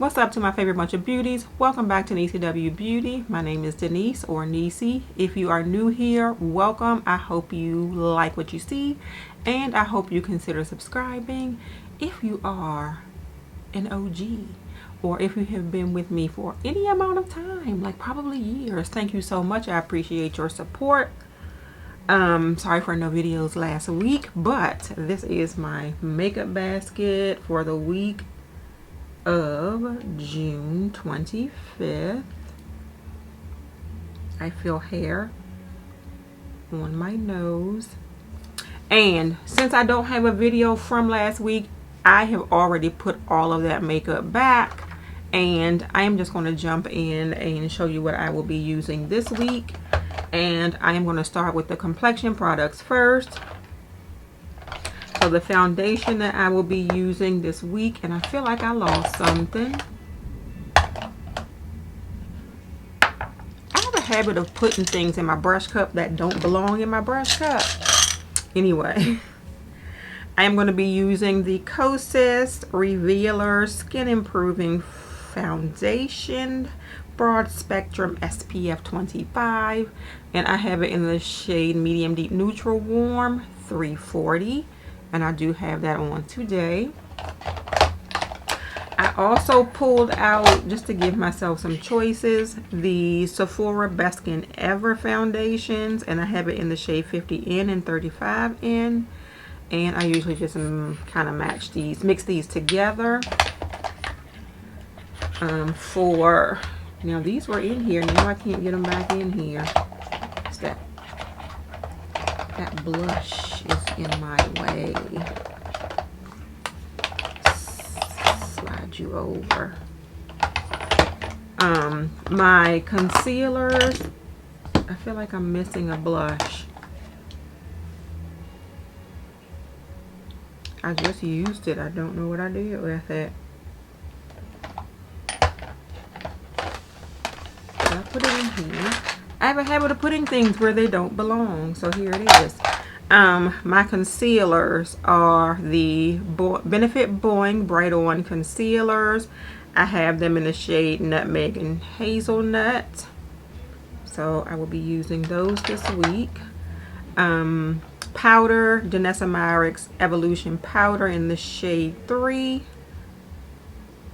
What's up to my favorite bunch of beauties? Welcome back to ECW Beauty. My name is Denise or Nisi. If you are new here, welcome. I hope you like what you see and I hope you consider subscribing if you are an OG or if you have been with me for any amount of time, like probably years. Thank you so much. I appreciate your support. Sorry for no videos last week, but this is my makeup basket for the week of June 25th. I feel hair on my nose. And since I don't have a video from last week, I have already put all of that makeup back. And I am just going to jump in and show you what I will be using this week. And I am going to start with the complexion products first. So the foundation that I will be using this week, and I feel like I lost something. I have a habit of putting things in my brush cup that don't belong in my brush cup. Anyway, I am going to be using the Kosas Revealer Skin Improving Foundation Broad Spectrum SPF 25, and I have it in the shade Medium Deep Neutral Warm 340. And I do have that on today. I also pulled out, just to give myself some choices, the Sephora Best Skin Ever foundations. And I have it in the shade 50N and 35N. And I usually just kind of mix these together. Now these were in here. Now I can't get them back in here. It's that blush is in my way. Slide you over. My concealers, I feel like I'm missing a blush. I just used it. I don't know what I did with it. So I put it in here. I have a habit of putting things where they don't belong, so here it is. My concealers are the Benefit Boing Bright On concealers. I have them in the shade Nutmeg and Hazelnut, so I will be using those this week. Powder, Danessa Myricks Evolution Powder in the shade 3,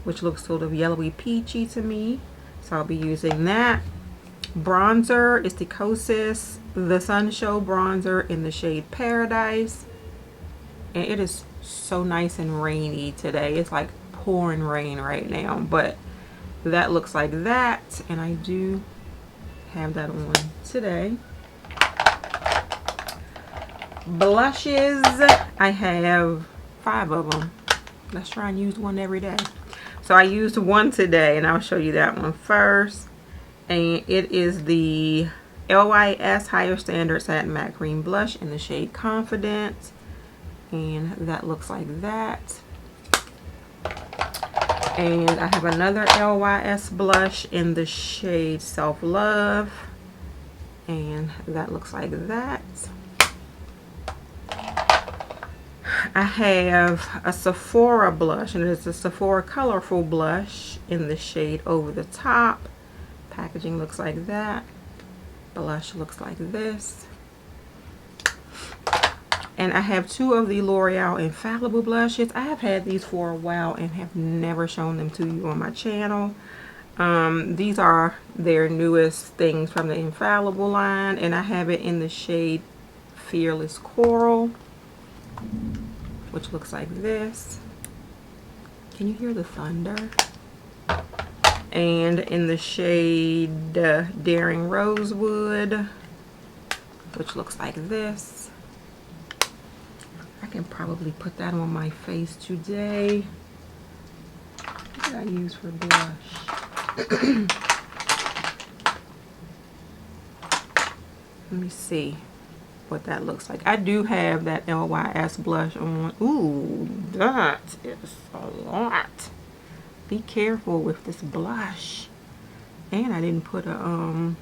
which looks sort of yellowy peachy to me, so I'll be using that. Bronzer is the Kosas The Sun Show bronzer in the shade Paradise, and it is so nice and rainy today. It's like pouring rain right now, but that looks like that, and I do have that on today. Blushes, I have 5 of them. Let's try and use one every day. So I used one today, and I'll show you that one first. And it is the LYS Higher Standard Satin Matte Cream Blush in the shade Confident. And that looks like that. And I have another LYS blush in the shade Self Love. And that looks like that. I have a Sephora blush, and it's a Sephora Colorful blush in the shade Over the Top. Packaging looks like that. Blush looks like this. And I have 2 of the L'Oreal Infallible Blushes. I have had these for a while and have never shown them to you on my channel. These are their newest things from the Infallible line, and I have it in the shade Fearless Coral, which looks like this. Can you hear the thunder? And in the shade Daring Rosewood, which looks like this. I can probably put that on my face today. What did I use for blush? Let me see what that looks like. I do have that LYS blush on. Ooh, that is a lot. Be careful with this blush. And I didn't put a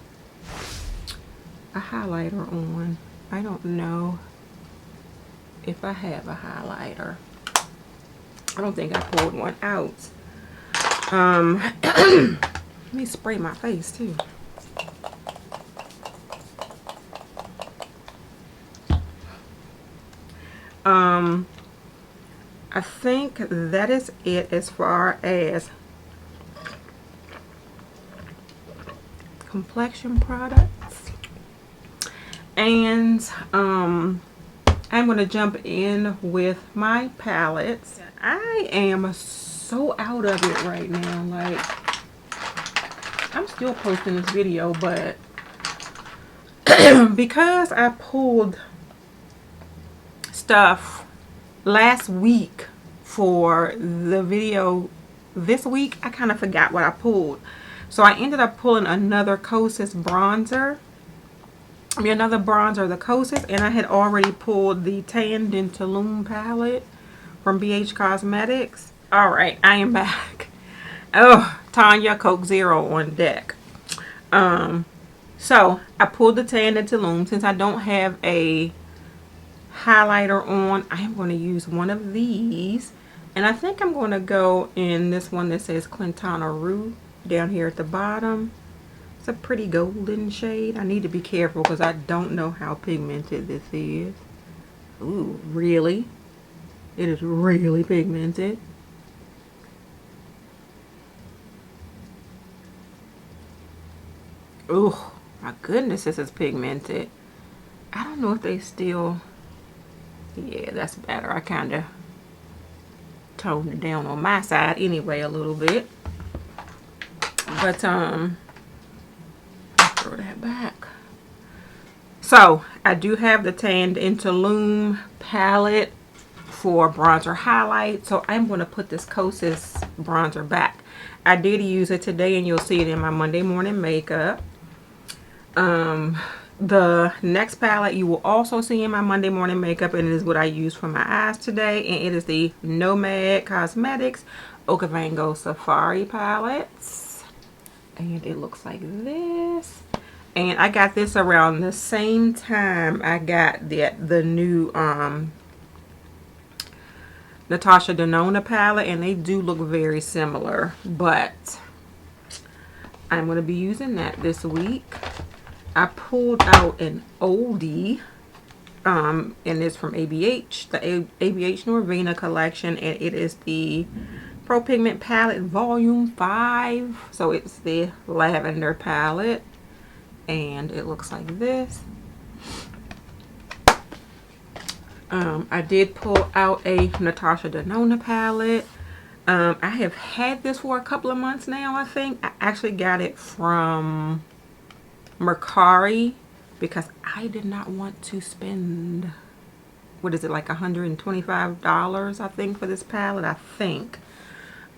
highlighter on. I don't know if I have a highlighter. I don't think I pulled one out. Let me spray my face too. I think that is it as far as complexion products. And I'm going to jump in with my palettes. I am so out of it right now. Like, I'm still posting this video, but because I pulled stuff last week for the video this week, I kind of forgot what I pulled. So I ended up pulling another Kosas bronzer. Another bronzer, the Kosas, and I had already pulled the Tan Dentaloon palette from BH Cosmetics. Alright, I am back. Oh, Tanya, Coke Zero on deck. So I pulled the Tan Dentaloon. Since I don't have a highlighter on, I am going to use one of these, and I think I'm going to go in this one that says Quintana Roo down here at the bottom. It's a pretty golden shade. I need to be careful because I don't know how pigmented this is. Ooh, really? It is really pigmented. Oh my goodness, this is pigmented. I don't know if they still... Yeah, that's better. I kind of toned it down on my side anyway a little bit. But throw that back. So I do have the Tan Dentaloon palette for bronzer highlight. So I'm going to put this Kosas bronzer back. I did use it today, and you'll see it in my Monday morning makeup. The next palette you will also see in my Monday morning makeup, and it is what I use for my eyes today, and it is the Nomad Cosmetics Okavango Safari palettes, and it looks like this. And I got this around the same time I got the new Natasha Denona palette, and they do look very similar, but I'm going to be using that this week. I pulled out an oldie, and it's from ABH, the ABH Norvina collection, and it is the Pro Pigment Palette Volume 5. So it's the lavender palette, and it looks like this. I did pull out a Natasha Denona palette. I have had this for a couple of months now, I think. I actually got it from Mercari because I did not want to spend, what is it, like $125 I think for this palette, I think.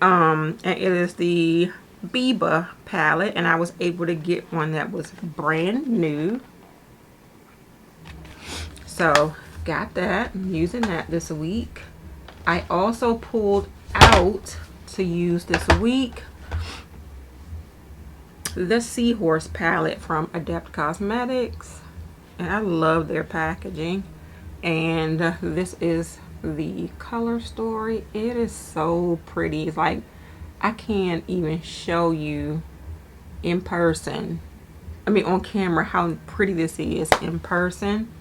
And it is the Biba palette, and I was able to get one that was brand new. So got that. I'm using that this week. I also pulled out to use this week the Seahorse palette from Adept Cosmetics, and I love their packaging. And this is the color story. It is so pretty. It's like I can't even show you in person, I mean on camera, how pretty this is in person.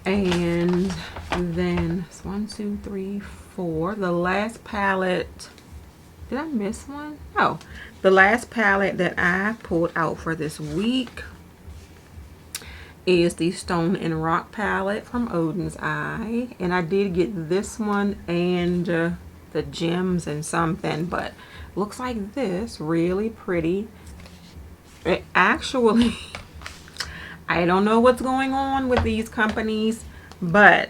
And then it's 1, 2, 3, 4. The last palette, did I miss one? Oh, the last palette that I pulled out for this week is the Stone and Rock palette from Odin's Eye. And I did get this one and the gems and something, but looks like this, really pretty. It actually, I don't know what's going on with these companies, but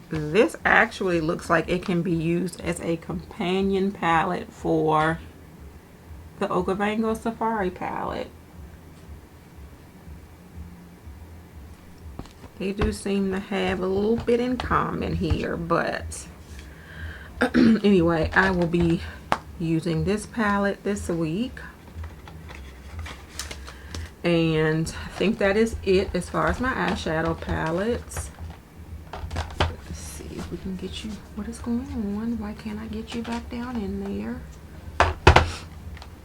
this actually looks like it can be used as a companion palette for the Okavango Safari palette. They do seem to have a little bit in common here, but anyway, I will be using this palette this week. And I think that is it as far as my eyeshadow palettes. Let's see. we can get you. What is going on? Why can't I get you back down in there?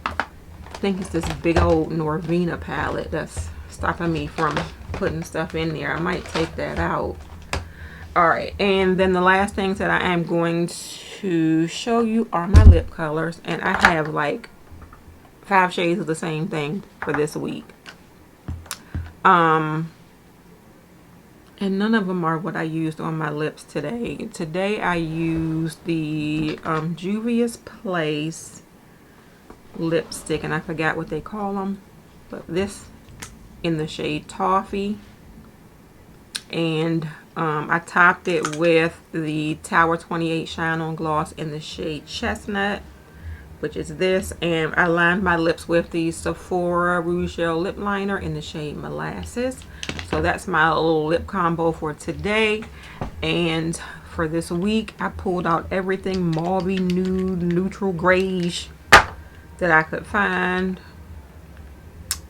I think it's this big old Norvina palette that's stopping me from putting stuff in there. I might take that out. All right, and then the last things that I am going to show you are my lip colors, and I have like 5 shades of the same thing for this week. And none of them are what I used on my lips today. Today I used the Juvia's Place lipstick, and I forgot what they call them, but this in the shade Toffee, and I topped it with the Tower 28 Shine On Gloss in the shade Chestnut, which is this, and I lined my lips with the Sephora Rouge Gel Lip Liner in the shade Molasses. So that's my little lip combo for today. And for this week, I pulled out everything mauvey, nude, neutral, grayish that I could find.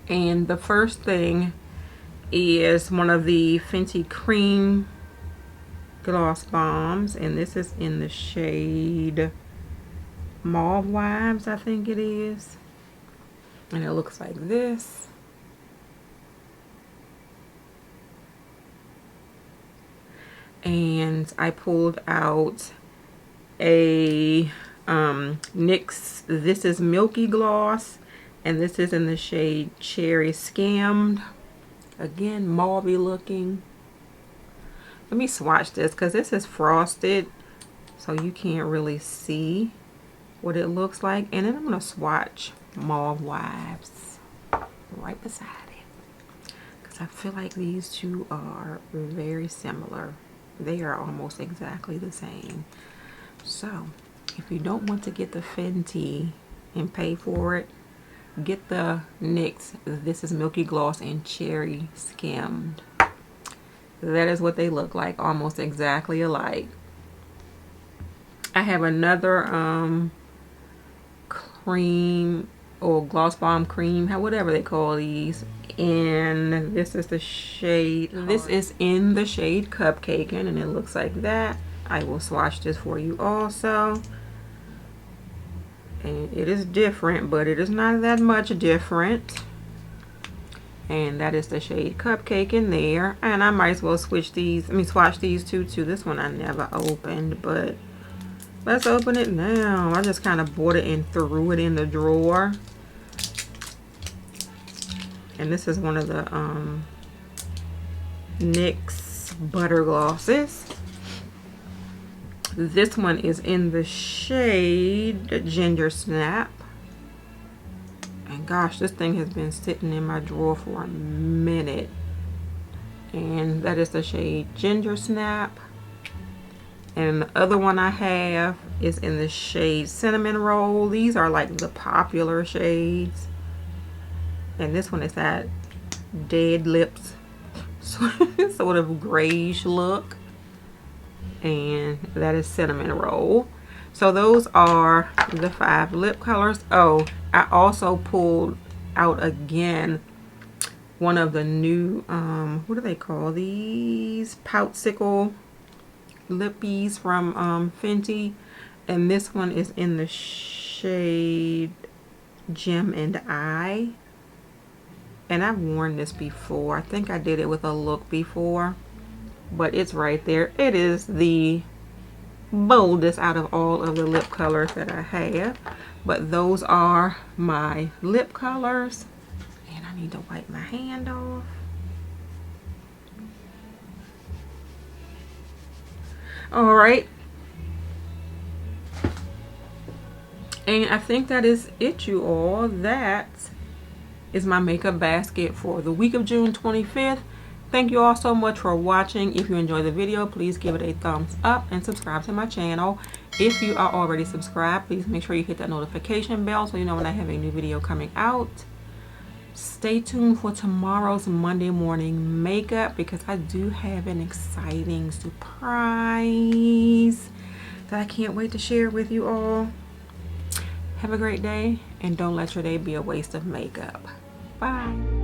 And the first thing is one of the Fenty Cream Gloss Bombs, and this is in the shade Mauve Wives, I think it is, and it looks like this. And I pulled out a NYX This Is Milky Gloss, and this is in the shade Cherry Skimmed. Again, mauvey looking. Let me swatch this because this is frosted, so you can't really see what it looks like. And then I'm going to swatch Mauve Wives right beside it, because I feel like these two are very similar. They are almost exactly the same. So if you don't want to get the Fenty and pay for it, get the NYX This Is Milky Gloss and Cherry Skimmed. That is what they look like, almost exactly alike. I have another cream or gloss bomb cream, whatever they call these, and this is the shade, this is in the shade Cupcakin', and it looks like that. I will swatch this for you also, and it is different, but it is not that much different. And that is the shade Cupcakin' there. And I might as well switch these, swatch these two too. This one I never opened, but let's open it now. I just kind of bought it and threw it in the drawer. And this is one of the NYX Butter Glosses. This one is in the shade Ginger Snap. And gosh, this thing has been sitting in my drawer for a minute. And that is the shade Ginger Snap. And the other one I have is in the shade Cinnamon Roll. These are like the popular shades. And this one is that Dead Lips sort of grayish look. And that is Cinnamon Roll. So those are the 5 lip colors. Oh, I also pulled out again one of the new, what do they call these? Poutsicle lippies from Fenty. And this one is in the shade Gem and Eye. And I've worn this before. I think I did it with a look before. But it's right there. It is the boldest out of all of the lip colors that I have. But those are my lip colors. And I need to wipe my hand off. Alright. And I think that is it, you all. That is my makeup basket for the week of June 25th. Thank you all so much for watching. If you enjoyed the video, please give it a thumbs up and subscribe to my channel. If you are already subscribed, please make sure you hit that notification bell so you know when I have a new video coming out. Stay tuned for tomorrow's Monday morning makeup, because I do have an exciting surprise that I can't wait to share with you all. Have a great day, and don't let your day be a waste of makeup. Bye.